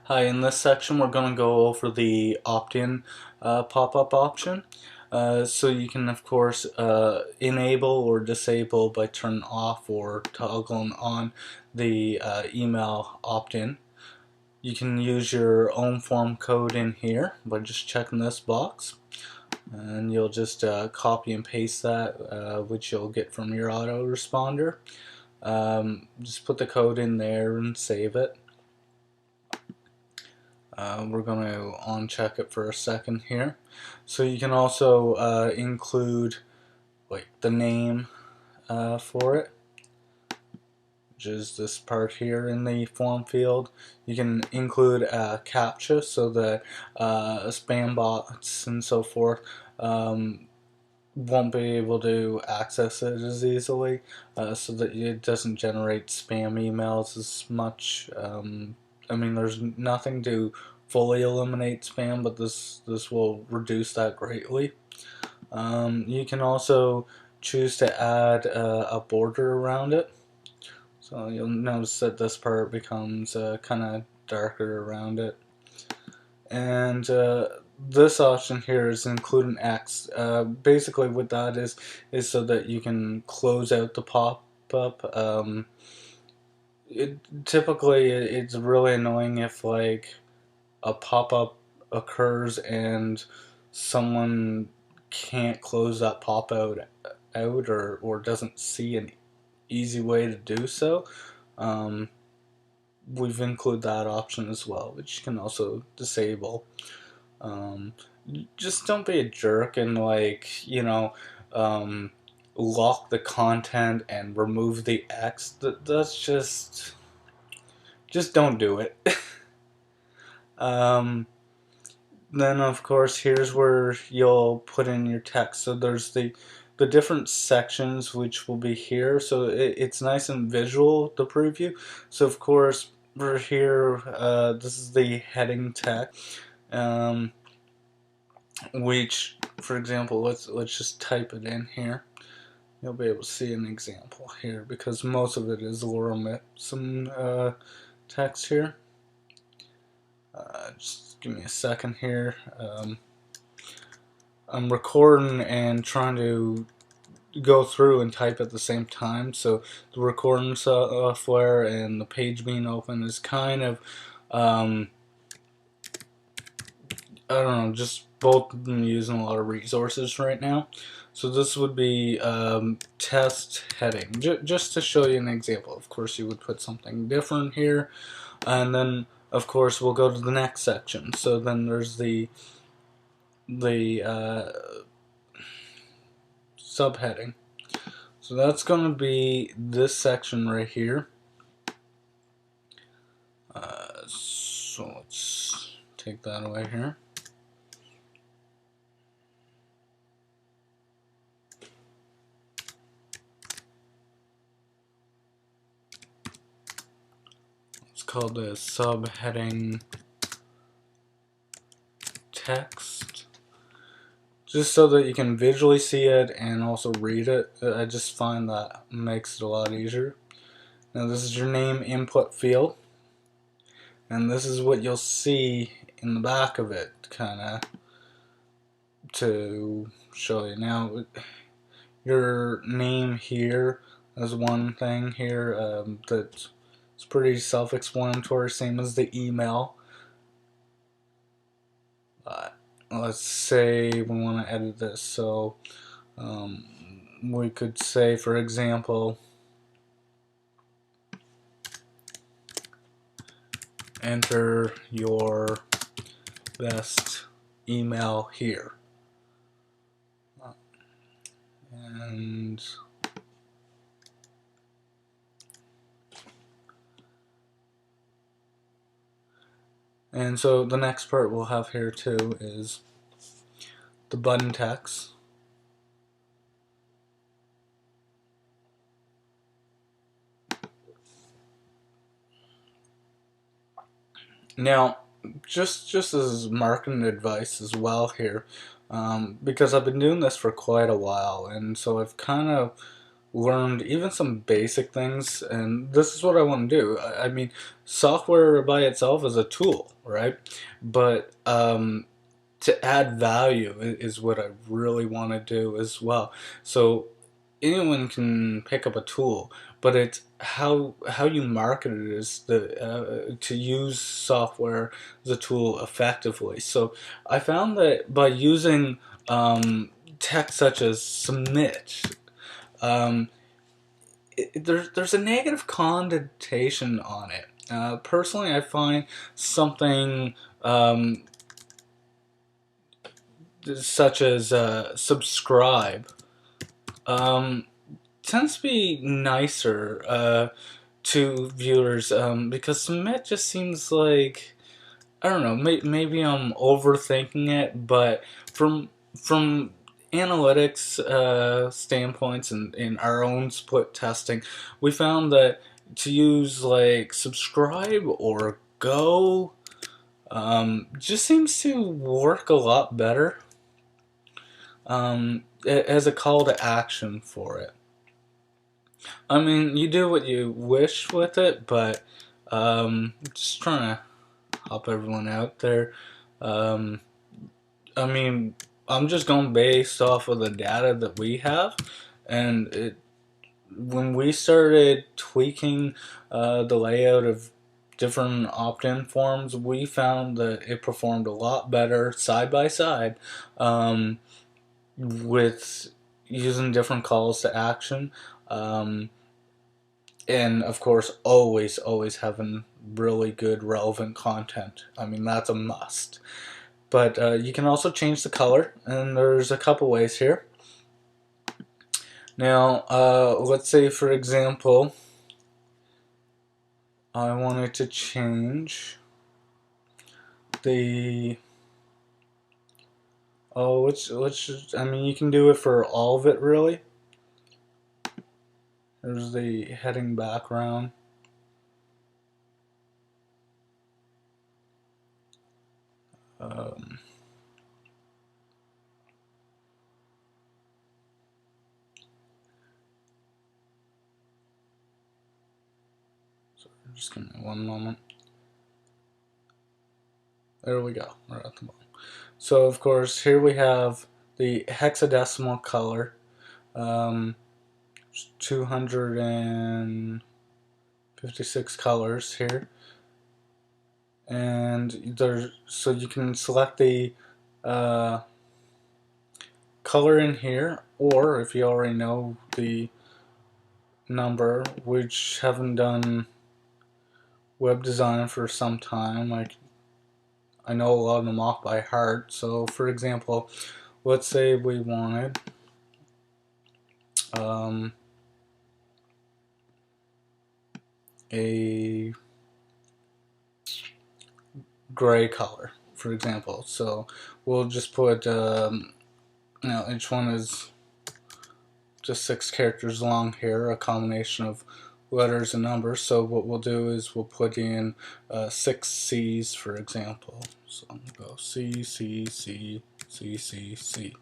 Hi, in this section we're going to go over the opt-in pop-up option. So you can of course enable or disable by turning off or toggling on the email opt-in. You can use your own form code in here by just checking this box, and you'll just copy and paste that, which you'll get from your autoresponder. Just put the code in there and save it. We're going to uncheck it for a second here. So you can also include like the name for it, which is this part here in the form field. You can include a CAPTCHA so that spam bots and so forth won't be able to access it as easily, so that it doesn't generate spam emails as much. I mean, there's nothing to fully eliminate spam, but this will reduce that greatly. You can also choose to add a border around it, so you'll notice that this part becomes kind of darker around it. And this option here is include an X. Basically what that is so that you can close out the pop-up. Typically it's really annoying if like a pop-up occurs and someone can't close that pop-out out or doesn't see an easy way to do so. We've included that option as well, which you can also disable. Um, just don't be a jerk and lock the content and remove the X. That's just don't do it. Then of course here's where you'll put in your text. So there's the different sections which will be here. So it's nice and visual, the preview. So of course we're here. This is the heading text. Which, for example, let's just type it in here. You'll be able to see an example here because most of it is lorem ipsum text here. Just give me a second here. I'm recording and trying to go through and type at the same time, so the recording software and the page being open is kind of I don't know, just both of them using a lot of resources right now. So this would be test heading, just to show you an example. Of course you would put something different here, and then of course we'll go to the next section. So then there's the subheading. So that's going to be this section right here. So let's take that away here. It's called the subheading text, just so that you can visually see it and also read it. I just find that makes it a lot easier. Now this is your name input field, and this is what you'll see in the back of it, kind of to show you. Now your name here is one thing here that's pretty self-explanatory, same as the email. Let's say we want to edit this, so we could say, for example, enter your best email here, and so the next part we'll have here too is the button text. Now, just as marketing advice as well here, because I've been doing this for quite a while, and so I've kind of learned even some basic things, and this is what I want to do. I mean, software by itself is a tool, right? But to add value is what I really want to do as well. So anyone can pick up a tool, but it's how you market it is the to use software as a tool effectively. So I found that by using text such as submit, um, there's a negative connotation on it. Personally, I find something such as subscribe um, tends to be nicer to viewers because submit just seems like, I don't know, maybe I'm overthinking it, but from analytics standpoints and in our own split testing, we found that to use like subscribe or go just seems to work a lot better as a call to action for it. I mean, you do what you wish with it, but just trying to help everyone out there. Um, I mean, I'm just going based off of the data that we have, and when we started tweaking the layout of different opt-in forms, we found that it performed a lot better side by side with using different calls to action. Um, and of course, always having really good relevant content. I mean, that's a must. But you can also change the color, and there's a couple ways here. Now, let's say for example, I wanted to change the I mean, you can do it for all of it really. There's the heading background. Um, so just give me one moment. There we go. We're at the bottom. So of course here we have the hexadecimal color, 256 colors here, and there's so you can select the uh, color in here, or if you already know the number, which haven't done web design for some time. I know a lot of them off by heart. So for example, let's say we wanted a gray color, for example. So we'll just put, each one is just 6 characters long here, a combination of letters and numbers. So what we'll do is we'll put in 6 C's, for example. So I'm going to go C, C, C, C, C, C.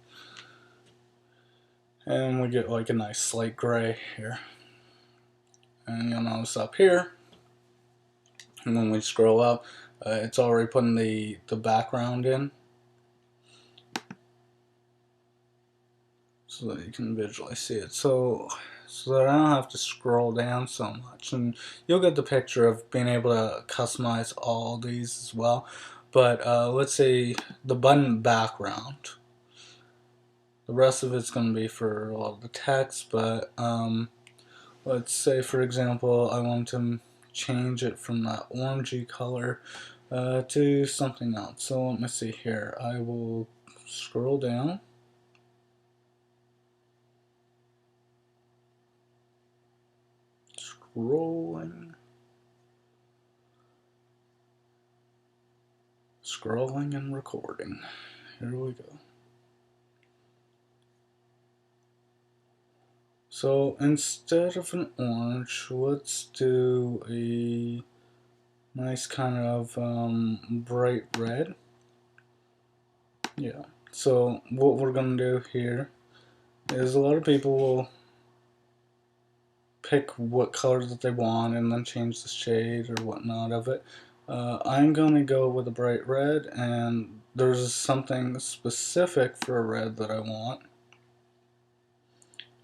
And we get like a nice slate gray here. And you'll notice up here, and when we scroll up, it's already putting the background in, so that you can visually see it. So that I don't have to scroll down so much, and you'll get the picture of being able to customize all these as well. But let's say the button background. The rest of it's going to be for all of the text, but let's say, for example, I want to change it from that orangey color to something else. So let me see here. I will scroll down. Scrolling and recording. Here we go. So instead of an orange, let's do a nice kind of bright red. Yeah. So what we're gonna do here is a lot of people will pick what color that they want and then change the shade or whatnot of it. I'm going to go with a bright red, and there's something specific for a red that I want.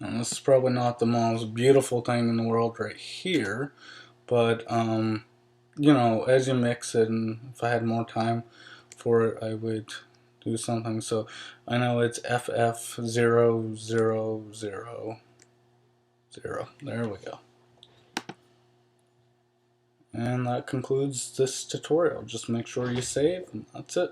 And this is probably not the most beautiful thing in the world right here, but you know, as you mix it, and if I had more time for it, I would do something. So I know it's FF0000. There we go. And that concludes this tutorial. Just make sure you save, and that's it.